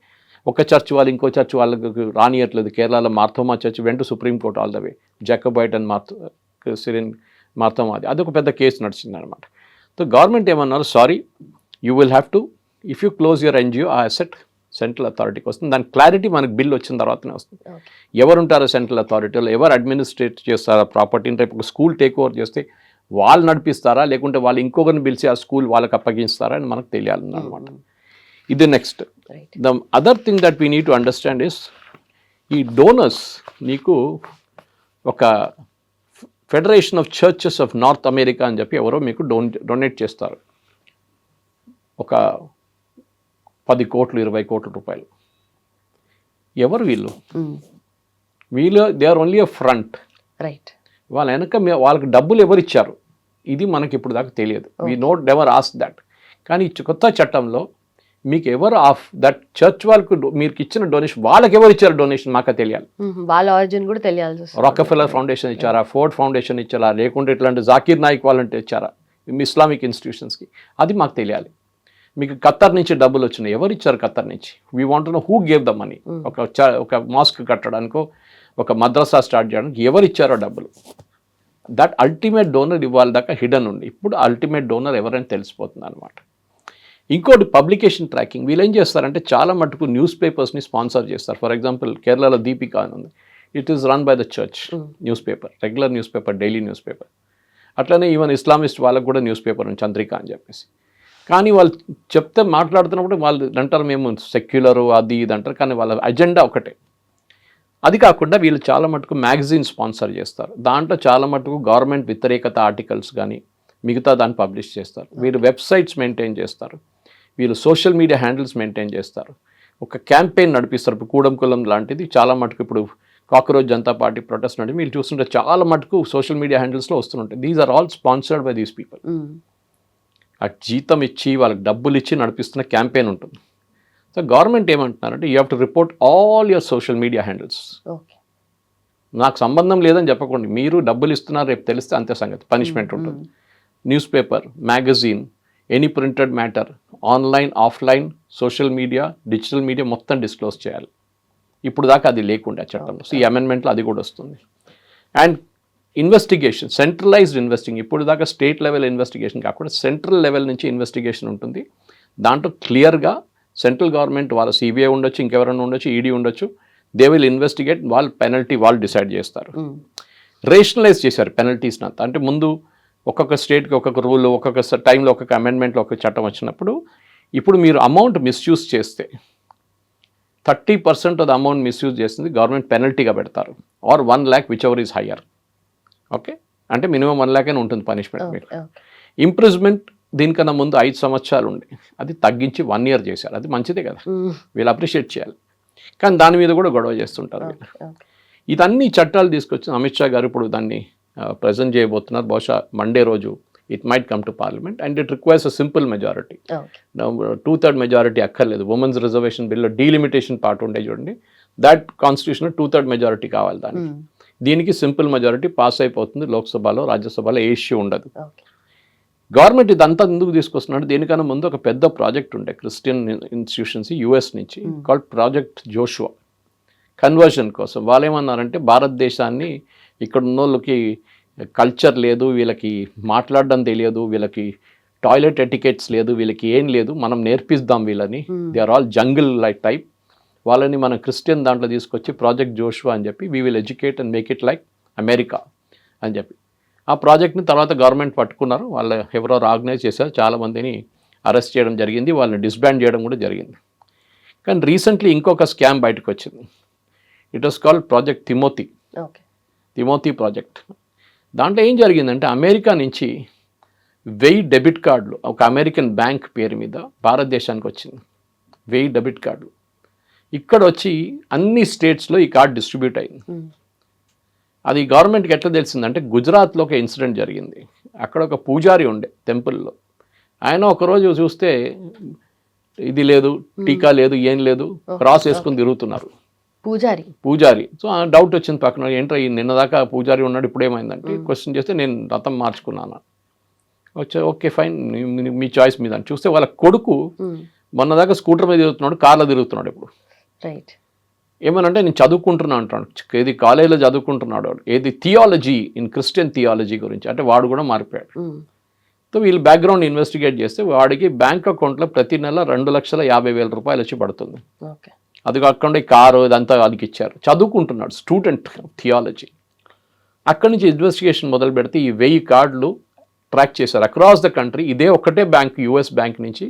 ఒక చర్చ్ వాళ్ళు ఇంకో చర్చ్ వాళ్ళకి రానియట్లేదు. కేరళలో మార్థోమా చర్చ్ వెంట supreme court all the way, Jacobite and Syrian Marthoma, అది ఒక పెద్ద కేసు నడిచింది అనమాట. సో గవర్నమెంట్ ఏమన్నారు, sorry, you will have to, if you close your NGO, ఆ అసెట్ సెంట్రల్ అథారిటీకి వస్తుంది. దాని క్లారిటీ మనకు బిల్ వచ్చిన తర్వాతనే వస్తుంది. ఎవరు ఉంటారో సెంట్రల్ అథారిటీలో, ఎవరు అడ్మినిస్ట్రేట్ చేస్తారా ప్రాపర్టీని, రేపు ఒక స్కూల్ టేక్ ఓవర్ చేస్తే వాళ్ళు నడిపిస్తారా, లేకుంటే వాళ్ళు ఇంకొకరిని పిలిచి ఆ స్కూల్ వాళ్ళకి అప్పగిస్తారా అని మనకు తెలియాలన్నమాట. ఇది next. The other thing that we need to understand is, ఈ డోనర్స్ నీకు ఒక federation of churches of north America అని చెప్పి ఎవరో మీకు డొనేట్ చేస్తారు, ఒక 10 కోట్లు 20 కోట్ల రూపాయలు. ఎవరు వీళ్ళు? They are only a front. Right. వాళ్ళ వెనక వాళ్ళకి డబ్బులు ఎవరు ఇచ్చారు ఇది మనకి ఇప్పుడు దాకా తెలియదు. We note never ask that. కానీ కొత్త చట్టంలో మీకు ఎవరు ఆఫ్ దట్ చర్చ్ వాళ్ళకు మీకు ఇచ్చిన డొనేషన్, వాళ్ళకి ఎవరు ఇచ్చారు డొనేషన్ మాకు తెలియాలి. వాళ్ళ ఆరిజిన్ కూడా తెలియాలి. రాకెఫెల్లర్ ఫౌండేషన్ ఇచ్చారా, ఫోర్డ్ ఫౌండేషన్ ఇచ్చారా, లేకుంటే ఇట్లాంటి జాకీర్ నాయక్ వాళ్ళంటే ఇచ్చారా ఇస్లామిక్ ఇన్స్టిట్యూషన్స్కి, అది మాకు తెలియాలి. మీకు ఖత్తర్ నుంచి డబ్బులు వచ్చినాయి, ఎవరు ఇచ్చారు ఖత్తర్ నుంచి? We want to know who gave the money. ఒక మాస్క్ కట్టడానికో ఒక మద్రసా స్టార్ట్ చేయడానికి ఎవరు ఇచ్చారో డబ్బులు. దట్ అల్టిమేట్ డోనర్ ఇవాళ దాకా హిడెన్ ఉంది. ఇప్పుడు అల్టిమేట్ డోనర్ ఎవరైనా తెలిసిపోతుంది అనమాట. ఇంకోటి పబ్లికేషన్ ట్రాకింగ్. వీళ్ళు ఏం చేస్తారంటే చాలా మటుకు న్యూస్ పేపర్స్ని స్పాన్సర్ చేస్తారు. ఫర్ ఎగ్జాంపుల్ కేరళలో దీపిక అని ఉంది, it is run by the church news paper, regular news paper, daily news paper. అట్లనే ఈవెన్ ఇస్లామిస్ట్ వాళ్ళకు కూడా న్యూస్ పేపర్ ఉంది, చంద్రిక అని చెప్పేసి. కానీ వాళ్ళు చెప్తే మాట్లాడుతున్నప్పుడు వాళ్ళు అంటారు మేము సెక్యులరు అది ఇది అంటారు, కానీ వాళ్ళ అజెండా ఒకటే. అది కాకుండా వీళ్ళు చాలా మటుకు మ్యాగజైన్ స్పాన్సర్ చేస్తారు. దాంట్లో చాలా మటుకు గవర్నమెంట్ వ్యతిరేకత ఆర్టికల్స్ కానీ మిగతా దాన్ని పబ్లిష్ చేస్తారు. వీళ్ళు వెబ్సైట్స్ మెయింటైన్ చేస్తారు. వీళ్ళు సోషల్ మీడియా హ్యాండిల్స్ మెయింటైన్ చేస్తారు, ఒక క్యాంపెయిన్ నడిపిస్తారు. ఇప్పుడు కూడం కులం లాంటిది చాలా మటుకు ఇప్పుడు కాక్రోచ్ జనతా పార్టీ ప్రొటెస్ట్ అంటే మీరు చూస్తుంటే చాలా మటుకు సోషల్ మీడియా హ్యాండిల్స్లో వస్తుంటాయి. These are all sponsored by these people. ఆ జీతం ఇచ్చి వాళ్ళకి డబ్బులు ఇచ్చి నడిపిస్తున్న క్యాంపెయిన్ ఉంటుంది. సో గవర్నమెంట్ ఏమంటున్నారంటే you have to report all your social media handles. నాకు సంబంధం లేదని చెప్పకండి, మీరు డబ్బులు ఇస్తున్నారు రేపు తెలిస్తే అంతే సంగతి, పనిష్మెంట్ ఉంటుంది. News paper, magazine, any printed matter, online, offline, social media, digital media మొత్తం డిస్క్లోజ్ చేయాలి. ఇప్పుడు దాకా అది లేకుండా చట్టంలో. సో ఈ అమెండ్మెంట్లో అది కూడా వస్తుంది. అండ్ ఇన్వెస్టిగేషన్, సెంట్రలైజ్డ్ ఇన్వెస్టిగేషన్, ఇప్పుడు దాకా స్టేట్ లెవెల్ ఇన్వెస్టిగేషన్ కాకుండా సెంట్రల్ లెవెల్ నుంచి ఇన్వెస్టిగేషన్ ఉంటుంది. దాంట్లో క్లియర్గా సెంట్రల్ గవర్నమెంట్ వాళ్ళ సిబిఐ ఉండొచ్చు, ఇంకెవరైనా ఉండొచ్చు, ఈడీ ఉండొచ్చు, దే విల్ ఇన్వెస్టిగేట్, వాళ్ళు పెనల్టీ వాళ్ళు డిసైడ్ చేస్తారు. రేషనలైజ్ చేశారు పెనల్టీస్ని అంతా. అంటే ముందు ఒక్కొక్క స్టేట్కి ఒక్కొక్క రూల్, ఒక్కొక్క టైంలో ఒక్కొక్క అమెండ్మెంట్లో ఒక్కొక్క చట్టం వచ్చినప్పుడు, ఇప్పుడు మీరు అమౌంట్ మిస్యూజ్ చేస్తే 30% ఆఫ్ ద అమౌంట్ మిస్యూజ్ చేస్తుంది గవర్నమెంట్ పెనల్టీగా పెడతారు, or 1 lakh whichever is higher. Okay, అంటే మినిమం 1 lakh అని ఉంటుంది పనిష్మెంట్ మీకు. ఇంప్రిజ్మెంట్ దీనికన్నా ముందు 5 సంవత్సరాలు ఉండే, అది తగ్గించి 1 year చేశారు. అది మంచిదే కదా, వీళ్ళు అప్రిషియేట్ చేయాలి. కానీ దాని మీద కూడా గొడవ చేస్తుంటారు వీళ్ళు. ఇదన్నీ చట్టాలు తీసుకొచ్చిన అమిత్ షా గారు ఇప్పుడు దాన్ని ప్రజెంట్ చేయబోతున్నారు. బహుశా మండే రోజు it might come to parliament and it requires a simple majority. 2/3 majority అక్కర్లేదు. ఉమెన్స్ రిజర్వేషన్ బిల్లో డీలిమిటేషన్ పార్ట్ ఉండే చూడండి, దాట్ కాన్స్టిట్యూషన్ 2/3 మెజారిటీ కావాలి దానికి. దీనికి సింపుల్ మెజారిటీ పాస్ అయిపోతుంది లోక్సభలో, రాజ్యసభలో ఏ ఇష్యూ ఉండదు. గవర్నమెంట్ ఇదంతా ఎందుకు తీసుకొస్తున్నాడు, దేనికన్నా ముందు ఒక పెద్ద ప్రాజెక్ట్ ఉండే క్రిస్టియన్ ఇన్స్టిట్యూషన్స్ యుఎస్ నుంచి, కాల్డ్ ప్రాజెక్ట్ జోషువా, కన్వర్షన్ కోసం. వాళ్ళు ఏమన్నారంటే భారతదేశాన్ని ఇక్కడ ఉన్న వాళ్ళకి కల్చర్ లేదు, వీళ్ళకి మాట్లాడడం తెలియదు, వీళ్ళకి టాయిలెట్ ఎటికెట్స్ లేదు, వీళ్ళకి ఏం లేదు, మనం నేర్పిద్దాం వీళ్ళని, they are all jungle like type, వాళ్ళని మనం క్రిస్టియన్ దాంట్లో తీసుకొచ్చి ప్రాజెక్ట్ జోషువా అని చెప్పి we will educate and make it like America అని చెప్పి ఆ ప్రాజెక్ట్ని తర్వాత గవర్నమెంట్ పట్టుకున్నారు. వాళ్ళు ఎవరెవరు ఆర్గనైజ్ చేశారు, చాలామందిని అరెస్ట్ చేయడం జరిగింది, వాళ్ళని డిస్బ్యాండ్ చేయడం కూడా జరిగింది. కానీ రీసెంట్లీ ఇంకొక స్కామ్ బయటకు వచ్చింది. It was called project Timothy. Timothy project. దాంట్లో ఏం జరిగిందంటే అమెరికా నుంచి 1000 డెబిట్ కార్డులు ఒక అమెరికన్ బ్యాంక్ పేరు మీద భారతదేశానికి వచ్చింది. 1000 డెబిట్ కార్డులు ఇక్కడ వచ్చి అన్ని స్టేట్స్లో ఈ కార్డు డిస్ట్రిబ్యూట్ అయింది. అది గవర్నమెంట్కి ఎట్లా తెలిసిందంటే గుజరాత్లో ఒక ఇన్సిడెంట్ జరిగింది. అక్కడ ఒక పూజారి ఉండే టెంపుల్లో, ఆయన ఒకరోజు చూస్తే ఇది లేదు, టీకా లేదు, ఏం లేదు, క్రాస్ వేసుకుని తిరుగుతున్నారు పూజారి. సో డౌట్ వచ్చింది పక్కన, ఏంట్రా నిన్నదాకా పూజారి ఉన్నాడు ఇప్పుడు ఏమైందంటే క్వశ్చన్ చేస్తే నేను రథం మార్చుకున్నాను. వచ్చా ఓకే ఫైన్, మీ చాయిస్ మీద అని చూస్తే వాళ్ళ కొడుకు మొన్నదాకా స్కూటర్ మీద తిరుగుతున్నాడు, కార్లో తిరుగుతున్నాడు ఇప్పుడు. ఏమనంటే నేను చదువుకుంటున్నా అంటాడు, ఏది కాలేజీలో చదువుకుంటున్నాడు వాడు, ఏది థియాలజీ, ఇన్ క్రిస్టియన్ థియాలజీ గురించి, అంటే వాడు కూడా మారిపోయాడు. సో వీళ్ళు బ్యాక్గ్రౌండ్ ఇన్వెస్టిగేట్ చేస్తే వాడికి బ్యాంక్ అకౌంట్లో ప్రతి నెల 2,50,000 రూపాయలు వచ్చి పడుతుంది. అది కాకుండా ఈ కారు ఇదంతా వాళ్ళకి ఇచ్చారు. చదువుకుంటున్నాడు, స్టూడెంట్ థియాలజీ. అక్కడి నుంచి ఇన్వెస్టిగేషన్ మొదలు పెడితే ఈ 1000 కార్డులు ట్రాక్ చేశారు అక్రాస్ ద కంట్రీ. ఇదే ఒకటే బ్యాంక్, యుఎస్ బ్యాంక్ నుంచి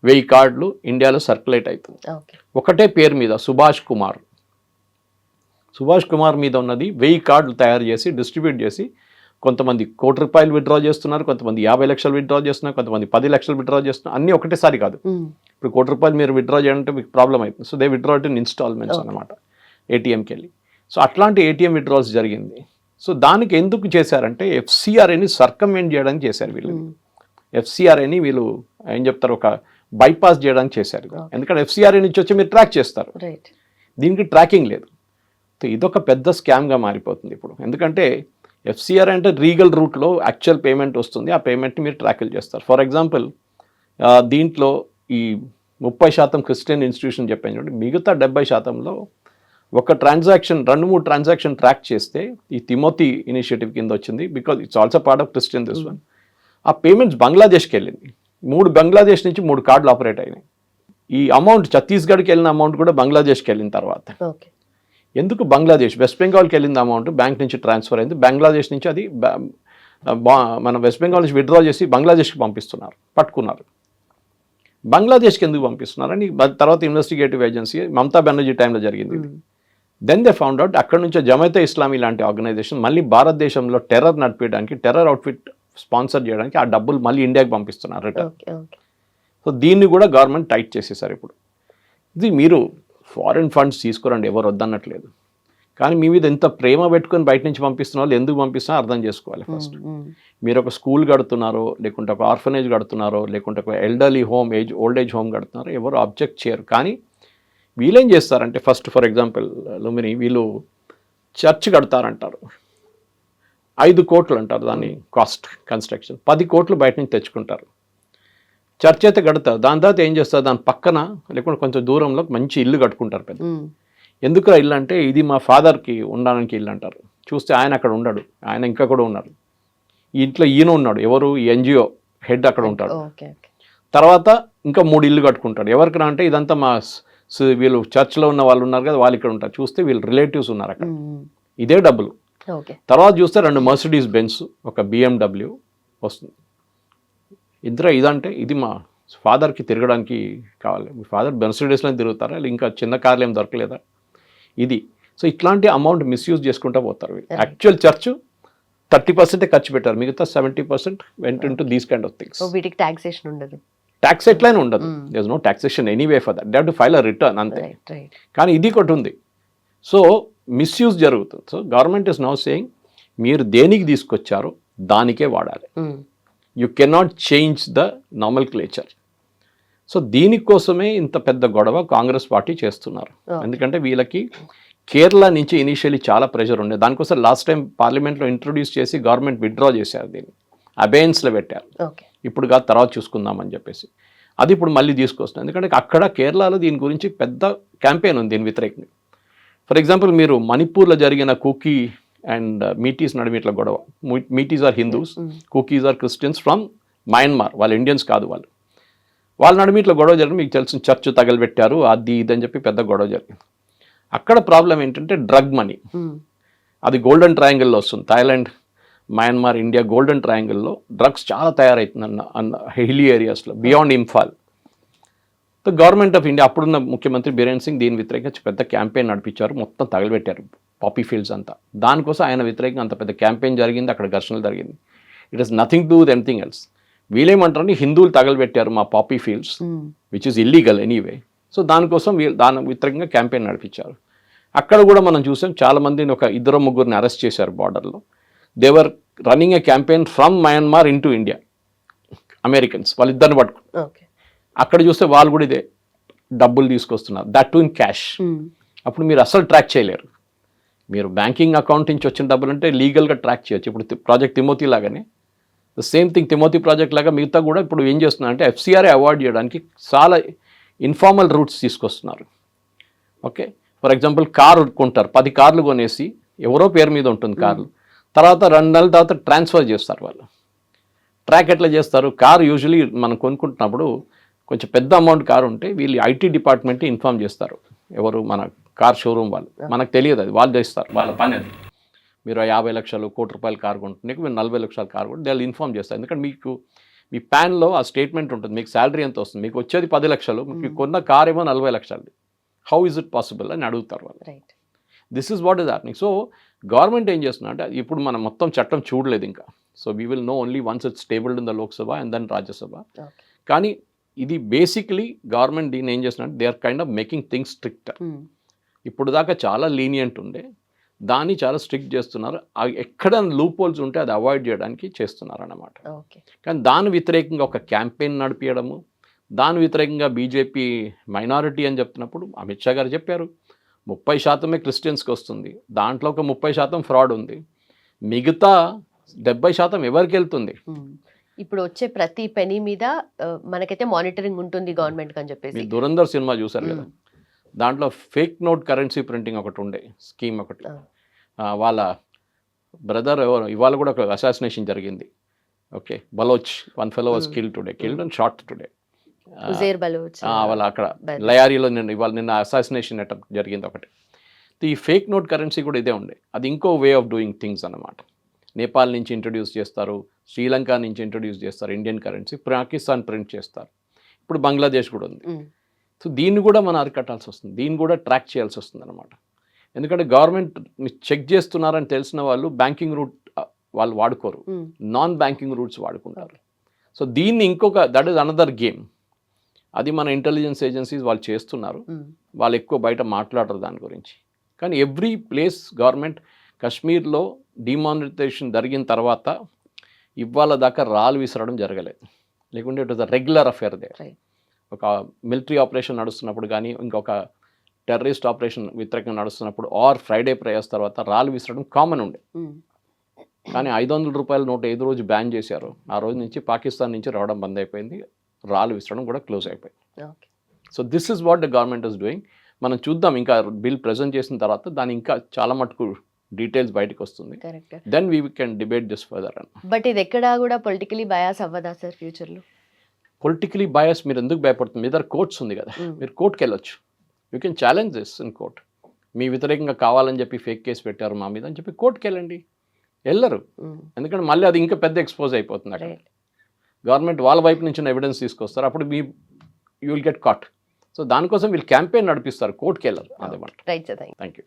1000 కార్డులు ఇండియాలో సర్క్యులేట్ అవుతుంది. ఒకటే పేరు మీద సుభాష్ కుమార్ మీద ఉన్నది 1000 కార్డులు తయారు చేసి డిస్ట్రిబ్యూట్ చేసి, కొంతమంది ₹1,00,00,000 విత్డ్రా చేస్తున్నారు, కొంతమంది 50 లక్షలు విత్డ్రా చేస్తున్నారు, కొంతమంది 10 లక్షలు విత్డ్రా చేస్తున్నారు. అన్నీ ఒకటేసారి కాదు. ఇప్పుడు ₹1,00,00,000 మీరు విత్డ్రా చేయాలంటే మీకు ప్రాబ్లం అవుతుంది. So they withdraw in installments అనమాట, ఏటీఎంకి వెళ్ళి. సో అట్లాంటి ఏటీఎం విత్డ్రాల్స్ జరిగింది. సో దానికి ఎందుకు చేశారంటే ఎఫ్సిఆర్ఏని సర్కమెంట్ చేయడానికి చేశారు వీళ్ళు. ఎఫ్సిఆర్ఏని వీళ్ళు ఏం చెప్తారు, ఒక బైపాస్ చేయడానికి చేశారు. ఎందుకంటే ఎఫ్సిఆర్ఏ నుంచి వచ్చి మీరు ట్రాక్ చేస్తారు, దీనికి ట్రాకింగ్ లేదు. సో ఇదొక పెద్ద స్కామ్గా మారిపోతుంది ఇప్పుడు. ఎందుకంటే ఎఫ్సిఆర్ అంటే లీగల్ రూట్లో యాక్చువల్ పేమెంట్ వస్తుంది, ఆ పేమెంట్ని మీరు ట్రాకిల్ చేస్తారు. ఫర్ ఎగ్జాంపుల్ దీంట్లో ఈ 30% క్రిస్టియన్ ఇన్స్టిట్యూషన్ చెప్పాను చూడండి, మిగతా 70%లో ఒక ట్రాన్సాక్షన్ 2-3 ట్రాన్సాక్షన్ ట్రాక్ చేస్తే ఈ తిమోతి ఇనిషియేటివ్ కింద వచ్చింది. Because it's also part of Christian this one. ఆ పేమెంట్స్ బంగ్లాదేశ్కి వెళ్ళింది. 3 బంగ్లాదేశ్ నుంచి 3 కార్డులు ఆపరేట్ అయినాయి. ఈ అమౌంట్ ఛత్తీస్గఢ్కి వెళ్ళిన అమౌంట్ కూడా బంగ్లాదేశ్కి వెళ్ళిన తర్వాత, ఎందుకు బంగ్లాదేశ్, వెస్ట్ బెంగాల్కి వెళ్ళిన అమౌంట్ బ్యాంక్ నుంచి ట్రాన్స్ఫర్ అయింది, బంగ్లాదేశ్ నుంచి అది మన వెస్ట్ బెంగాల్ నుంచి విత్డ్రా చేసి బంగ్లాదేశ్కి పంపిస్తున్నారు, పట్టుకున్నారు. బంగ్లాదేశ్కి ఎందుకు పంపిస్తున్నారని తర్వాత ఇన్వెస్టిగేటివ్ ఏజెన్సీ మమతా బెనర్జీ టైంలో జరిగింది. దెన్ దే ఫౌండ్ అవుట్ అక్కడ నుంచి జమైతే ఇస్లామీ లాంటి ఆర్గనైజేషన్ మళ్ళీ భారతదేశంలో టెర్రర్ నడిపించడానికి, టెర్రర్ అవుట్ఫిట్ స్పాన్సర్ చేయడానికి ఆ డబ్బులు మళ్ళీ ఇండియాకి పంపిస్తున్నారు రిటర్న్. సో దీన్ని కూడా గవర్నమెంట్ టైట్ చేసేసారు ఇప్పుడు. ఇది మీరు ఫారిన్ ఫండ్స్ తీసుకురండి, ఎవరు వద్దన్నట్లేదు, కానీ మీ మీద ఎంత ప్రేమ పెట్టుకొని బయట నుంచి పంపిస్తున్న వాళ్ళు ఎందుకు పంపిస్తున్నారో అర్థం చేసుకోవాలి ఫస్ట్. మీరు ఒక స్కూల్ కడుతున్నారో, లేకుంటే ఒక ఆర్ఫనేజ్ కడుతున్నారో, లేకుంటే ఒక elderly home, old age home కడుతున్నారో ఎవరు అబ్జెక్ట్ చేయరు. కానీ వీళ్ళేం చేస్తారంటే ఫస్ట్ ఫర్ ఎగ్జాంపుల్ లుమిని వీళ్ళు చర్చ్ కడతారంటారు, 5 కోట్లు అంటారు దాని కాస్ట్ కన్స్ట్రక్షన్, 10 కోట్లు బయట నుంచి తెచ్చుకుంటారు. చర్చ్ అయితే కడతారు, దాని తర్వాత ఏం చేస్తారు, దాని పక్కన లేకుంటే కొంచెం దూరంలో మంచి ఇల్లు కట్టుకుంటారు పెద్ద. ఎందుకురా ఇల్లు అంటే ఇది మా ఫాదర్కి ఉండడానికి ఇల్లు అంటారు. చూస్తే ఆయన అక్కడ ఉండడు, ఆయన ఇంకా కూడా ఉన్నారు. ఈ ఇంట్లో ఈయన ఉన్నాడు, ఎవరు ఎన్జిఓ హెడ్ అక్కడ ఉంటాడు. తర్వాత ఇంకా 3 ఇల్లు కట్టుకుంటాడు. ఎవరికి అంటే ఇదంతా మా వీళ్ళు చర్చ్లో ఉన్న వాళ్ళు ఉన్నారు కదా, వాళ్ళు ఇక్కడ ఉంటారు. చూస్తే వీళ్ళు రిలేటివ్స్ ఉన్నారు అక్కడ, ఇదే డబ్బులు. తర్వాత చూస్తే 2 మర్సిడీస్ బెన్స్, ఒక BMW వస్తుంది. ఇదంటే ఇది మా ఫాదర్కి తిరగడానికి కావాలి. మీ ఫాదర్ మెర్సిడీస్లో తిరుగుతారా, ఇంకా చిన్న కార్లు ఏం దొరకలేదా ఇది. సో ఇట్లాంటి అమౌంట్ మిస్యూజ్ చేసుకుంటూ పోతారు. యాక్చువల్ చర్చ్ 30% ఖర్చు పెట్టారు, మిగతా 70% వెంట into these kind of things. వీటికి టాక్సేషన్ ఉండదు, ట్యాక్స్ ఎట్లయినా ఉండదు. There is no taxation anyway for that, they have to file a return అంతే. కానీ ఇది ఒకటి ఉంది. సో మిస్యూజ్ జరుగుతుంది. So government is now saying మీరు దేనికి తీసుకొచ్చారో దానికే వాడాలి. You cannot change the nomenclature. So దీనికోసమే ఇంత పెద్ద గొడవ కాంగ్రెస్ పార్టీ చేస్తున్నారు. ఎందుకంటే వీళ్ళకి కేరళ నుంచి ఇనిషియలీ చాలా ప్రెషర్ ఉండే, దానికోసం లాస్ట్ టైం పార్లమెంట్లో ఇంట్రొడ్యూస్ చేసి గవర్నమెంట్ విత్డ్రా చేశారు, దీన్ని అబేయన్స్లో పెట్టారు. ఇప్పుడు కాదు తర్వాత చూసుకుందామని చెప్పేసి అది ఇప్పుడు మళ్ళీ తీసుకొస్తున్నారు. ఎందుకంటే అక్కడ కేరళలో దీని గురించి పెద్ద క్యాంపెయిన్ ఉంది దీని వ్యతిరేకంగా. ఫర్ ఎగ్జాంపుల్ మీరు మణిపూర్లో జరిగిన కుకీ అండ్ మీటీస్ నడుమ ఇట్లా గొడవ. Meiteis are Hindus, Kukis are Christians from Myanmar, వాళ్ళు ఇండియన్స్ కాదు. వాళ్ళ నడుమ ఇట్లా గొడవ జరిగింది. మీకు తెలిసిన చర్చ్ తగలబెట్టారు, అది ఇదని చెప్పి పెద్ద గొడవ జరిగింది. అక్కడ ప్రాబ్లం ఏంటంటే డ్రగ్ మనీ, అది గోల్డెన్ ట్రయాంగిల్లో వస్తుంది. థాయిలాండ్, మయన్మార్, ఇండియా గోల్డెన్ ట్రయాంగిల్లో డ్రగ్స్ చాలా తయారవుతుంది అన్న హిల్లీ ఏరియాస్లో beyond Imphal. The government of India అప్పుడున్న ముఖ్యమంత్రి బీరేన్ సింగ్ దీని వ్యతిరేకంగా పెద్ద క్యాంపెయిన్ నడిపించారు, మొత్తం తగలబెట్టారు పాపీ ఫీల్డ్స్ అంతా. దానికోసం ఆయన వ్యతిరేకంగా అంత పెద్ద క్యాంపెయిన్ జరిగింది, అక్కడ ఘర్షణలు జరిగింది. It is nothing to do with anything else. వీళ్ళేమంటారని హిందువులు తగలబెట్టారు మా poppy fields, which is illegal anyway. So దానికోసం దాని వ్యతిరేకంగా క్యాంపెయిన్ నడిపించారు. అక్కడ కూడా మనం చూసాం చాలామందిని, ఒక 2-3 అరెస్ట్ చేశారు బార్డర్లో. They were running a campaign from Myanmar in to India, Americans వాళ్ళిద్దరిని పట్టుకున్నారు. అక్కడ చూస్తే వాళ్ళు కూడా ఇదే డబ్బులు తీసుకొస్తున్నారు, దట్ టు ఇన్ క్యాష్. అప్పుడు మీరు అసలు ట్రాక్ చేయలేరు. మీరు బ్యాంకింగ్ అకౌంట్ నుంచి వచ్చిన డబ్బులు అంటే లీగల్గా ట్రాక్ చేయొచ్చు. ఇప్పుడు ప్రాజెక్ట్ తిమోతి లాగానే the same thing, Timothy project లాగా మిగతా కూడా ఇప్పుడు ఏం చేస్తున్నారు అంటే FCRA అవాయిడ్ చేయడానికి చాలా ఇన్ఫార్మల్ రూట్స్ తీసుకొస్తున్నారు. ఓకే, ఫర్ ఎగ్జాంపుల్ కారు కొంటారు, 10 కార్లు కొనేసి ఎవరో పేరు మీద ఉంటుంది కార్లు, తర్వాత 2 నెలల తర్వాత ట్రాన్స్ఫర్ చేస్తారు వాళ్ళు. ట్రాక్ ఎట్లా చేస్తారు, కారు యూజువలీ మనం కొనుక్కుంటున్నప్పుడు కొంచెం పెద్ద అమౌంట్ కారు ఉంటే వీళ్ళు IT డిపార్ట్మెంట్ ఇన్ఫార్మ్ చేస్తారు, ఎవరు మన కార్ షోరూమ్ వాళ్ళు. మనకు తెలియదు, అది వాళ్ళు చేస్తారు, వాళ్ళ పని అది. మీరు 50 లక్షలు, ₹1,00,00,000 కారు కొంటున్నాయి, మీరు 40 లక్షల కారు కొంటే వాళ్ళు ఇన్ఫార్మ్ చేస్తారు. ఎందుకంటే మీకు మీ ప్యాన్లో ఆ స్టేట్మెంట్ ఉంటుంది, మీకు శాలరీ ఎంత వస్తుంది, మీకు వచ్చేది 10 లక్షలు, మీకు కొన్న కార్ ఏమో 40 లక్షలు. హౌ ఇస్ ఇట్ పాసిబుల్ అని అడుగుతారు వాళ్ళు. This is what is happening. So government ఏం చేస్తున్నా అంటే ఇప్పుడు మనం మొత్తం చట్టం చూడలేదు ఇంకా. So we will know only once it's tabled in the Lok Sabha and then Rajya Sabha. కానీ ఇది బేసిక్లీ గవర్నమెంట్ దీన్ని ఏం చేస్తున్నా అంటే they are kind of making things strict. ఇప్పుడు దాకా చాలా లీనియంట్ ఉండే దాన్ని చాలా స్ట్రిక్ట్ చేస్తున్నారు. ఎక్కడ లూప్ హోల్స్ ఉంటే అది అవాయిడ్ చేయడానికి చేస్తున్నారు అన్నమాట. కానీ దాని వ్యతిరేకంగా ఒక క్యాంపెయిన్ నడిపించడము, దాని వ్యతిరేకంగా బీజేపీ మైనారిటీ అని చెప్తున్నప్పుడు అమిత్ షా గారు చెప్పారు 30% క్రిస్టియన్స్కి వస్తుంది, దాంట్లో ఒక 30% ఫ్రాడ్ ఉంది, మిగతా 70% ఎవరికి వెళ్తుంది. ఇప్పుడు వచ్చే ప్రతి పెనీ మీద మనకైతే మానిటరింగ్ ఉంటుంది గవర్నమెంట్ అని చెప్పేసి. దురంధర్ సినిమా చూసారు కదా, దాంట్లో ఫేక్ నోట్ కరెన్సీ ప్రింటింగ్ ఒకటి ఉండే స్కీమ్ ఒకటి. వాళ్ళ బ్రదర్ ఎవరు ఇవాళ కూడా ఒక అసాసినేషన్ జరిగింది. Okay, Baloch, one fellow was killed and shot today. వాళ్ళ అక్కడ లయారీలో నిన్న అసాసినేషన్ అటెంప్ట్ జరిగింది ఒకటి. ఈ ఫేక్ నోట్ కరెన్సీ కూడా ఇదే ఉండే, అది ఇంకో వే ఆఫ్ డూయింగ్ థింగ్స్ అన్నమాట. నేపాల్ నుంచి ఇంట్రడ్యూస్ చేస్తారు, శ్రీలంక నుంచి ఇంట్రడ్యూస్ చేస్తారు ఇండియన్ కరెన్సీ, పాకిస్తాన్ ప్రింట్ చేస్తారు, ఇప్పుడు బంగ్లాదేశ్ కూడా ఉంది. సో దీన్ని కూడా మనం అరికట్టాల్సి వస్తుంది, దీన్ని కూడా ట్రాక్ చేయాల్సి వస్తుంది అనమాట. ఎందుకంటే గవర్నమెంట్ చెక్ చేస్తున్నారని తెలిసిన వాళ్ళు బ్యాంకింగ్ రూట్ వాళ్ళు వాడుకోరు, నాన్ బ్యాంకింగ్ రూట్స్ వాడుకుంటారు. సో దీన్ని ఇంకొక దట్ ఈస్ అనదర్ గేమ్. అది మన ఇంటెలిజెన్స్ ఏజెన్సీస్ వాళ్ళు చేస్తున్నారు. వాళ్ళు ఎక్కువ బయట మాట్లాడరు దాని గురించి. కానీ ఎవ్రీ ప్లేస్ గవర్నమెంట్ కాశ్మీర్లో డిమానిటైజేషన్ జరిగిన తర్వాత ఇవాళ దాకా రాళ్ళు విసరడం జరగలేదు. లేకుంటే it was a regular affair they. Right. ఒక మిలిటరీ ఆపరేషన్ నడుస్తున్నప్పుడు కానీ ఇంకొక టెర్రరిస్ట్ ఆపరేషన్ వ్యతిరేకంగా నడుస్తున్నప్పుడు ఆర్ ఫ్రైడే ప్రేయర్స్ తర్వాత రాళ్ళు విసరడం కామన్ ఉండే. కానీ 500 రూపాయల నోట్ ఏదో రోజు బ్యాన్ చేశారు, ఆ రోజు నుంచి పాకిస్తాన్ నుంచి రావడం బంద్ అయిపోయింది, రాళ్ళు విసరడం కూడా క్లోజ్ అయిపోయింది. Okay. So this is what the government is doing. మనం చూద్దాం, ఇంకా బిల్ ప్రజెంట్ చేసిన తర్వాత దాని ఇంకా చాలా మటుకు డీటెయిల్స్ బయటకు వస్తుంది. Correct. Then we can debate this further. But ఇది ఎక్కడా కూడా పొలిటికలీ బయాస్ అవ్వదా సార్ ఫ్యూచర్లో? పొలిటికలీ బయాస్ మీరు ఎందుకు భయపడుతుంది? మీ దగ్గర కోర్ట్స్ ఉంది కదా, మీరు కోర్టుకి వెళ్ళొచ్చు. You can challenge this in court. మీ వ్యతిరేకంగా కావాలని చెప్పి ఫేక్ కేసు పెట్టారు మా మీద అని చెప్పి కోర్టుకి వెళ్ళండి. వెళ్ళరు, ఎందుకంటే మళ్ళీ అది ఇంకా పెద్ద ఎక్స్పోజ్ అయిపోతుంది అక్కడ. గవర్నమెంట్ వాళ్ళ వైపు నుంచి ఎవిడెన్స్ తీసుకొస్తారు, అప్పుడు మీ you will get caught. So దానికోసం వీళ్ళు క్యాంపెయిన్ నడిపిస్తారు, కోర్టుకి వెళ్ళరు. అదే మాట. Right sir, thank you.